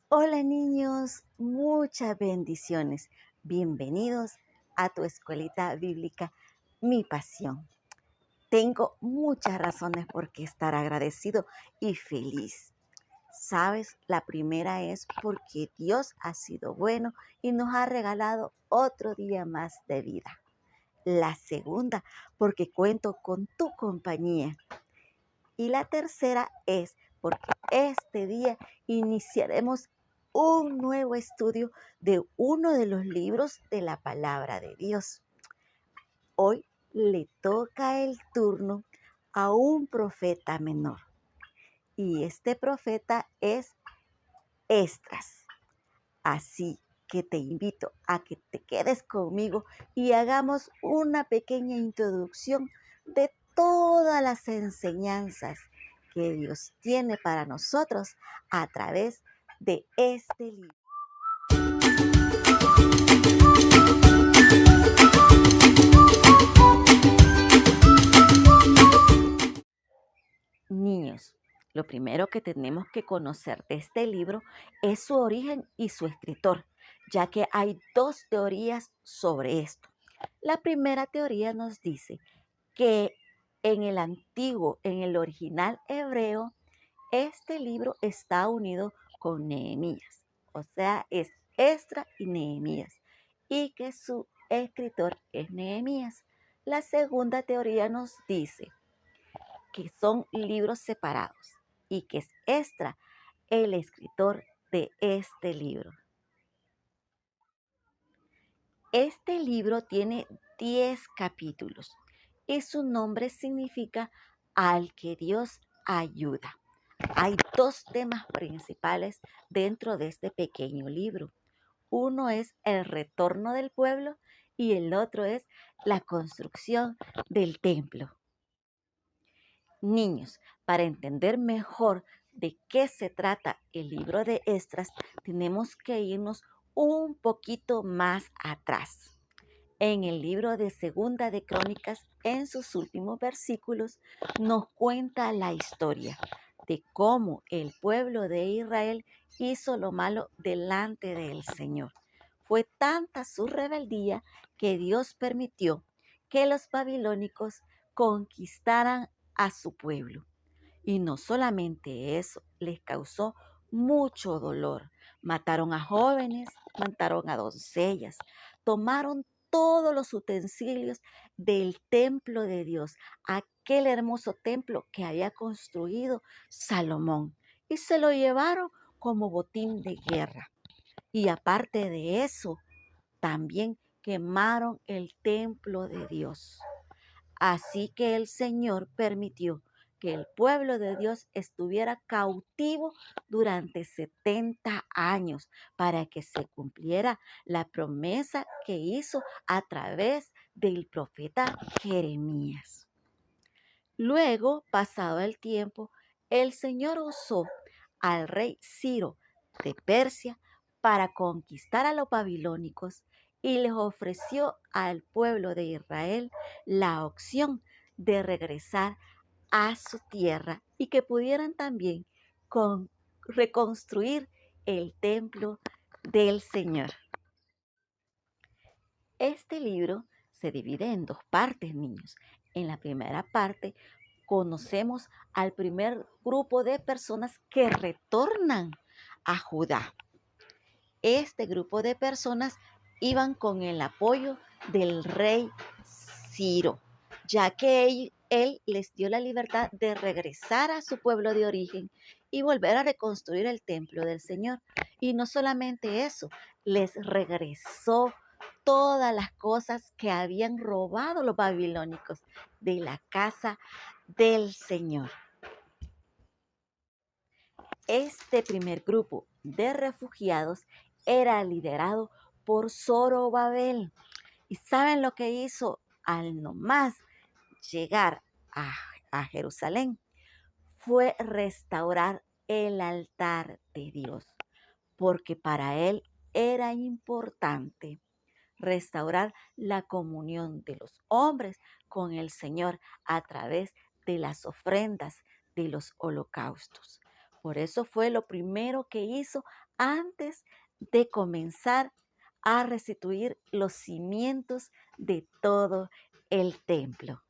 Hola niños, muchas bendiciones. Bienvenidos a tu escuelita bíblica, Mi Pasión. Tengo muchas razones por qué estar agradecido y feliz. ¿Sabes? La primera es porque Dios ha sido bueno y nos ha regalado otro día más de vida. La segunda, porque cuento con tu compañía. Y la tercera es porque este día iniciaremos un nuevo estudio de uno de los libros de la palabra de Dios. Hoy le toca el turno a un profeta menor y este profeta es Esdras. Así que te invito a que te quedes conmigo y hagamos una pequeña introducción de todas las enseñanzas que Dios tiene para nosotros a través de este libro. Niños, lo primero que tenemos que conocer de este libro es su origen y su escritor, ya que hay dos teorías sobre esto. La primera teoría nos dice que en el original hebreo, este libro está unido con Nehemías, o sea, es Esdras y Nehemías, y que su escritor es Nehemías. La segunda teoría nos dice que son libros separados y que es Esdras el escritor de este libro. Este libro tiene 10 capítulos y su nombre significa al que Dios ayuda. Hay dos temas principales dentro de este pequeño libro. Uno es el retorno del pueblo y el otro es la construcción del templo. Niños, para entender mejor de qué se trata el libro de Esdras, tenemos que irnos un poquito más atrás. En el libro de Segunda de Crónicas, en sus últimos versículos, nos cuenta la historia de cómo el pueblo de Israel hizo lo malo delante del Señor. Fue tanta su rebeldía que Dios permitió que los babilónicos conquistaran a su pueblo. Y no solamente eso, les causó mucho dolor. Mataron a jóvenes, mataron a doncellas, tomaron todos los utensilios del templo de Dios, aquel hermoso templo que había construido Salomón, y se lo llevaron como botín de guerra. Y aparte de eso, también quemaron el templo de Dios. Así que el Señor permitió que el pueblo de Dios estuviera cautivo durante 70 años para que se cumpliera la promesa que hizo a través del profeta Jeremías. Luego, pasado el tiempo, el Señor usó al rey Ciro de Persia para conquistar a los babilónicos y les ofreció al pueblo de Israel la opción de regresar a su tierra y que pudieran también reconstruir el templo del Señor. Este libro se divide en dos partes, niños. En la primera parte conocemos al primer grupo de personas que retornan a Judá. Este grupo de personas iban con el apoyo del rey Ciro, ya que él les dio la libertad de regresar a su pueblo de origen y volver a reconstruir el templo del Señor. Y no solamente eso, les regresó todas las cosas que habían robado los babilónicos de la casa del Señor. Este primer grupo de refugiados era liderado por Zorobabel. ¿Y saben lo que hizo al nomás llegar a Jerusalén? Fue restaurar el altar de Dios, porque para él era importante restaurar la comunión de los hombres con el Señor a través de las ofrendas de los holocaustos. Por eso fue lo primero que hizo antes de comenzar a restituir los cimientos de todo el templo.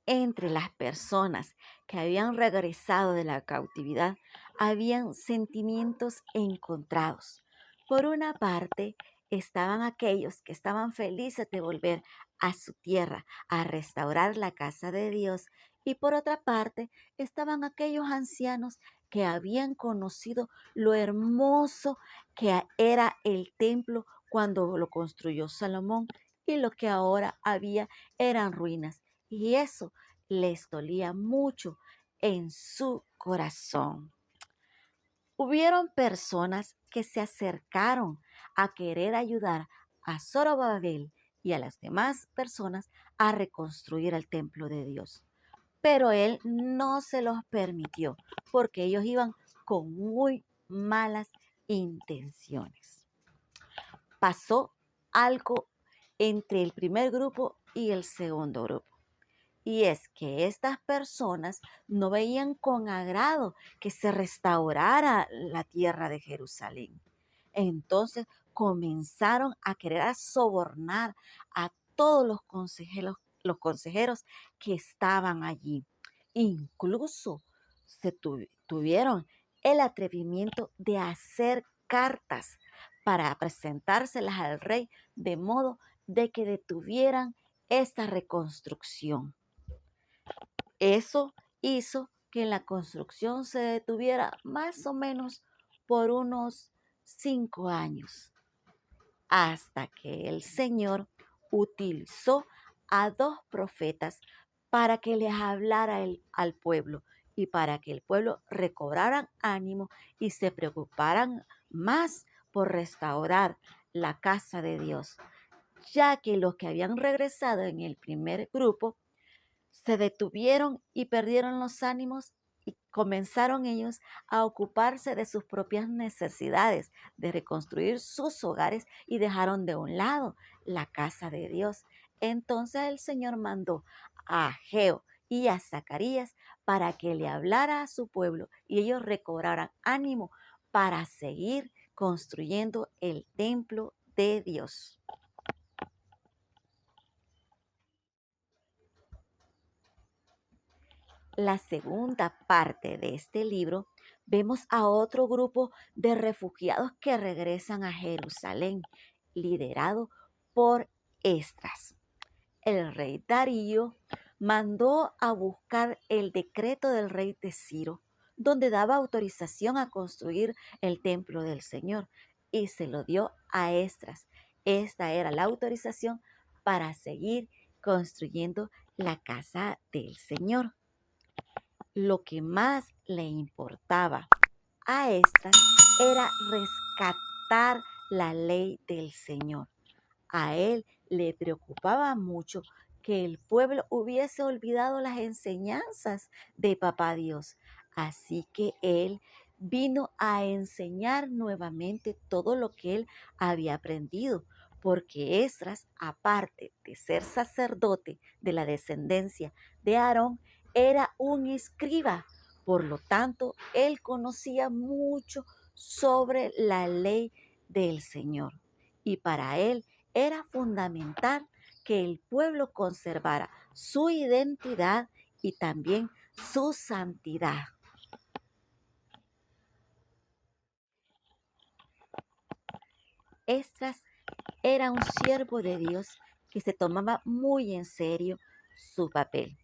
Entre las personas que habían regresado de la cautividad, habían sentimientos encontrados. Por una parte, estaban aquellos que estaban felices de volver a su tierra, a restaurar la casa de Dios, y por otra parte, estaban aquellos ancianos que habían conocido lo hermoso que era el templo cuando lo construyó Salomón, y lo que ahora había eran ruinas. Y eso les dolía mucho en su corazón. Hubieron personas que se acercaron a querer ayudar a Zorobabel y a las demás personas a reconstruir el templo de Dios. Pero él no se los permitió porque ellos iban con muy malas intenciones. Pasó algo entre el primer grupo y el segundo grupo. Y es que estas personas no veían con agrado que se restaurara la tierra de Jerusalén. Entonces comenzaron a querer sobornar a todos los consejeros que estaban allí. Incluso tuvieron el atrevimiento de hacer cartas para presentárselas al rey de modo de que detuvieran esta reconstrucción. Eso hizo que la construcción se detuviera más o menos por unos 5 años, hasta que el Señor utilizó a 2 profetas para que les hablara al pueblo y para que el pueblo recobrara ánimo y se preocuparan más por restaurar la casa de Dios, ya que los que habían regresado en el primer grupo se detuvieron y perdieron los ánimos y comenzaron ellos a ocuparse de sus propias necesidades, de reconstruir sus hogares y dejaron de un lado la casa de Dios. Entonces el Señor mandó a Ageo y a Zacarías para que le hablara a su pueblo y ellos recobraran ánimo para seguir construyendo el templo de Dios. La segunda parte de este libro, vemos a otro grupo de refugiados que regresan a Jerusalén, liderado por Esdras. El rey Darío mandó a buscar el decreto del rey de Ciro, donde daba autorización a construir el templo del Señor, y se lo dio a Esdras. Esta era la autorización para seguir construyendo la casa del Señor. Lo que más le importaba a Esdras era rescatar la ley del Señor. A él le preocupaba mucho que el pueblo hubiese olvidado las enseñanzas de Papá Dios. Así que él vino a enseñar nuevamente todo lo que él había aprendido, porque Esdras, aparte de ser sacerdote de la descendencia de Aarón, era un escriba. Por lo tanto, él conocía mucho sobre la ley del Señor. Y para él era fundamental que el pueblo conservara su identidad y también su santidad. Esdras era un siervo de Dios que se tomaba muy en serio su papel.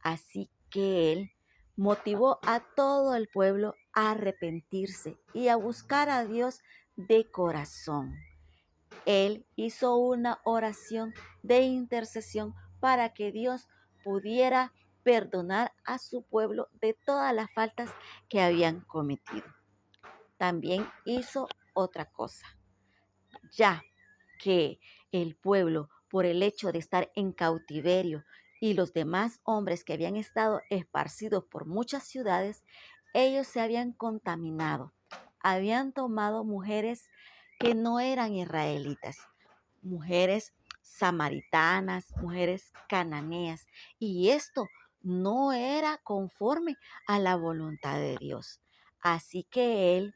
Así que él motivó a todo el pueblo a arrepentirse y a buscar a Dios de corazón. Él hizo una oración de intercesión para que Dios pudiera perdonar a su pueblo de todas las faltas que habían cometido. También hizo otra cosa, ya que el pueblo, por el hecho de estar en cautiverio y los demás hombres que habían estado esparcidos por muchas ciudades, ellos se habían contaminado, habían tomado mujeres que no eran israelitas, mujeres samaritanas, mujeres cananeas, y esto no era conforme a la voluntad de Dios. Así que él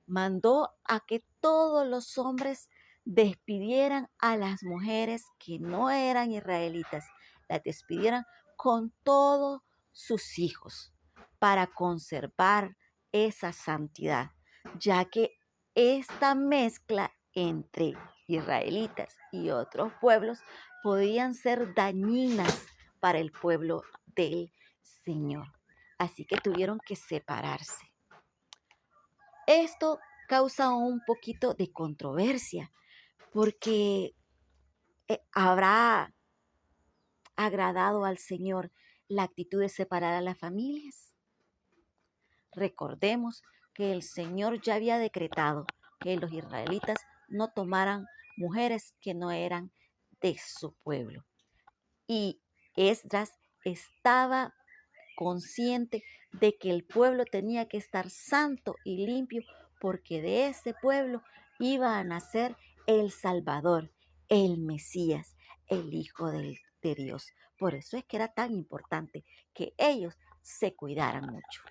mandó a que todos los hombres despidieran a las mujeres que no eran israelitas, las despidieran con todos sus hijos para conservar esa santidad, ya que esta mezcla entre israelitas y otros pueblos podían ser dañinas para el pueblo del Señor. Así que tuvieron que separarse. Esto causa un poquito de controversia porque habrá agradado al Señor la actitud de separar a las familias. Recordemos que el Señor ya había decretado que los israelitas no tomaran mujeres que no eran de su pueblo. Y Esdras estaba consciente de que el pueblo tenía que estar santo y limpio porque de ese pueblo iba a nacer el Salvador, el Mesías, el Hijo de Dios. Por eso es que era tan importante que ellos se cuidaran mucho.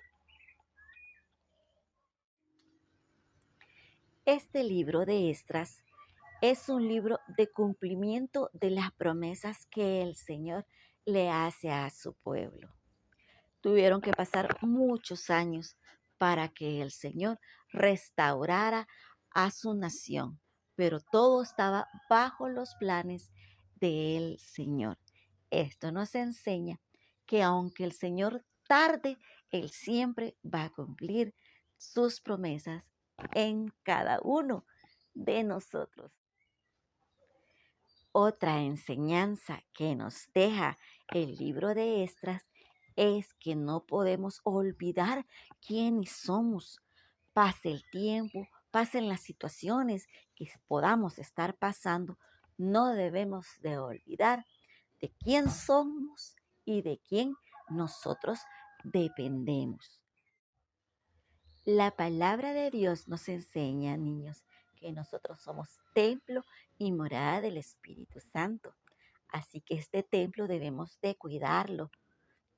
Este libro de Esdras es un libro de cumplimiento de las promesas que el Señor le hace a su pueblo. Tuvieron que pasar muchos años para que el Señor restaurara a su nación, pero todo estaba bajo los planes del Señor. Esto nos enseña que aunque el Señor tarde, Él siempre va a cumplir sus promesas en cada uno de nosotros. Otra enseñanza que nos deja el libro de Esdras es que no podemos olvidar quiénes somos. Pase el tiempo, pasen las situaciones que podamos estar pasando, no debemos de olvidar de quién somos y de quién nosotros dependemos. La palabra de Dios nos enseña, niños, que nosotros somos templo y morada del Espíritu Santo. Así que este templo debemos de cuidarlo,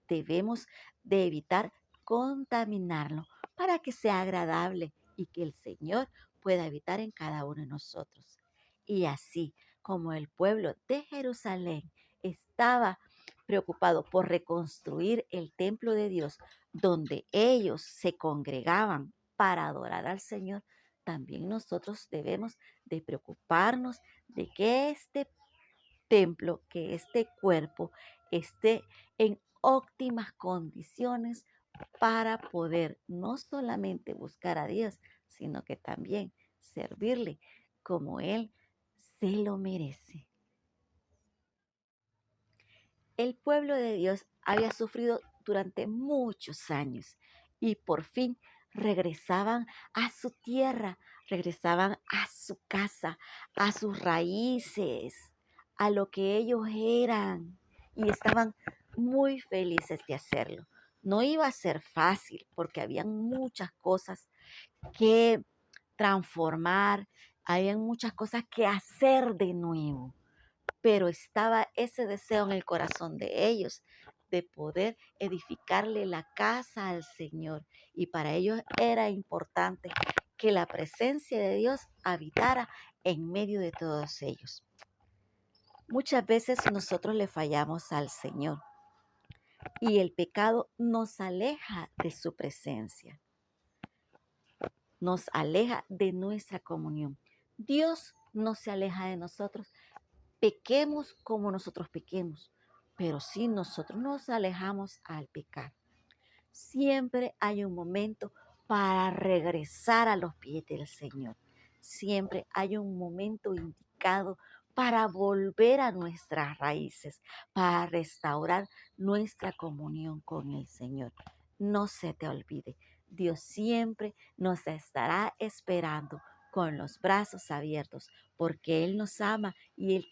debemos de evitar contaminarlo para que sea agradable y que el Señor pueda habitar en cada uno de nosotros. Y así como el pueblo de Jerusalén estaba preocupado por reconstruir el templo de Dios, donde ellos se congregaban para adorar al Señor, también nosotros debemos de preocuparnos de que este templo, que este cuerpo esté en óptimas condiciones para poder no solamente buscar a Dios, sino que también servirle como Él se lo merece. El pueblo de Dios había sufrido durante muchos años y por fin regresaban a su tierra, regresaban a su casa, a sus raíces, a lo que ellos eran y estaban muy felices de hacerlo. No iba a ser fácil porque habían muchas cosas que transformar, habían muchas cosas que hacer de nuevo, pero estaba ese deseo en el corazón de ellos de poder edificarle la casa al Señor. Y para ellos era importante que la presencia de Dios habitara en medio de todos ellos. Muchas veces nosotros le fallamos al Señor y el pecado nos aleja de su presencia, nos aleja de nuestra comunión. Dios no se aleja de nosotros, pequemos como nosotros pequemos, pero si nosotros nos alejamos al pecar, siempre hay un momento para regresar a los pies del Señor. Siempre hay un momento indicado para volver a nuestras raíces, para restaurar nuestra comunión con el Señor. No se te olvide, Dios siempre nos estará esperando con los brazos abiertos, porque Él nos ama y Él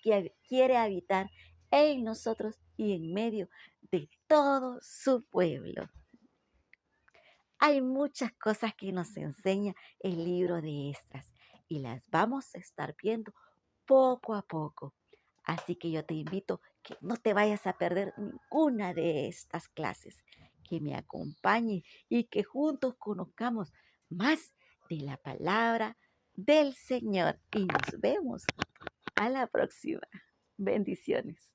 quiere habitar en nosotros y en medio de todo su pueblo. Hay muchas cosas que nos enseña el libro de Esdras y las vamos a estar viendo poco a poco. Así que yo te invito que no te vayas a perder ninguna de estas clases, que me acompañe y que juntos conozcamos más de la palabra del Señor. Y nos vemos a la próxima. Bendiciones.